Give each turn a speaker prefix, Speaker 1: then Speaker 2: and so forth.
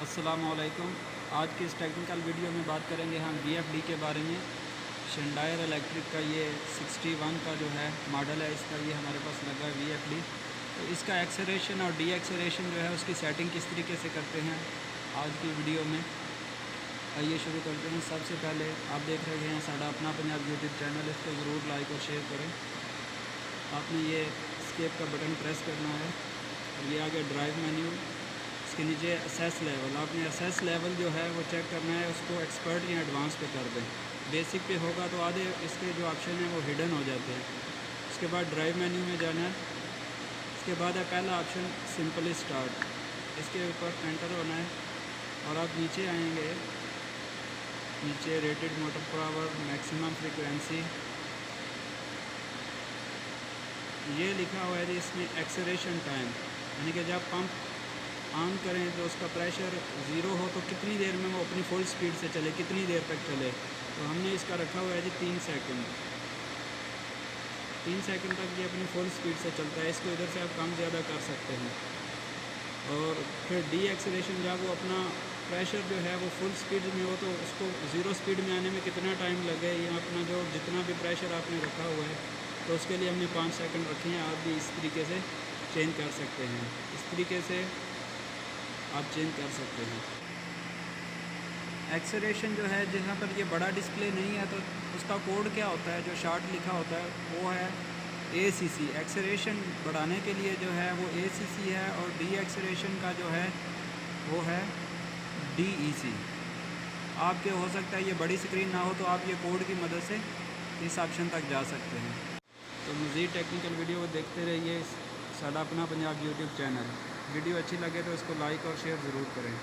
Speaker 1: अस्सलामुअलैकुम। आज की इस टेक्निकल वीडियो में बात करेंगे हम VFD के बारे में। शेंडायर इलेक्ट्रिक का ये 61 का जो है मॉडल है, इसका ये हमारे पास लगा है VFD। तो इसका एक्सेलरेशन और डी एक्सेलरेशन जो है उसकी सेटिंग किस तरीके से करते हैं आज की वीडियो में। आइए शुरू करते हैं। सबसे पहले आप देख रहे हैं साड़ा अपना पंजाब यूट्यूब चैनल, इसको ज़रूर लाइक और शेयर करें। आपने ये स्केप का बटन प्रेस करना है और ये आगे ड्राइव मेन्यू, इसके नीचे असेस लेवल, आपने असेस लेवल जो है वो चेक करना है, उसको एक्सपर्ट या एडवांस पे कर दें। बेसिक पे होगा तो आधे इसके जो ऑप्शन हैं वो हिडन हो जाते हैं। उसके बाद ड्राइव मेन्यू में जाना है। इसके बाद है पहला ऑप्शन सिंपली स्टार्ट, इसके ऊपर एंटर होना है और आप नीचे आएंगे। नीचे rated motor power, maximum frequency, ये लिखा हुआ है जी। इसमें एक्सेलरेशन टाइम, यानी कि जब पंप ऑन करें तो उसका प्रेशर ज़ीरो हो तो कितनी देर में वो अपनी फुल स्पीड से चले, कितनी देर तक चले। तो हमने इसका रखा हुआ है जी 3 सेकंड। 3 सेकंड तक ये अपनी फुल स्पीड से चलता है। इसको इधर से आप कम ज़्यादा कर सकते हैं। और फिर डी एक्सेलरेशन, जब वो अपना प्रेशर जो है वो फुल स्पीड में हो तो उसको ज़ीरो स्पीड में आने में कितना टाइम लगे, या अपना जो जितना भी प्रेशर आपने रखा हुआ है तो उसके लिए हमने 5 सेकंड रखे हैं। आप भी इस तरीके से चेंज कर सकते हैं, इस तरीके से आप चेंज कर सकते हैं। एक्सेलरेशन जो है, जहाँ पर ये बड़ा डिस्प्ले नहीं है तो उसका कोड क्या होता है, जो शार्ट लिखा होता है वो है ACC। एक्सेलरेशन बढ़ाने के लिए जो है वो ACC है, और डी एक्सेलरेशन का जो है वो है DEC। आपके हो सकता है ये बड़ी स्क्रीन ना हो तो आप ये कोड की मदद से इस ऑप्शन तक जा सकते हैं। तो मज़ीद टेक्निकल वीडियो देखते रहिए साड़ा अपना पंजाब यूट्यूब चैनल। वीडियो अच्छी लगे तो इसको लाइक और शेयर ज़रूर करें।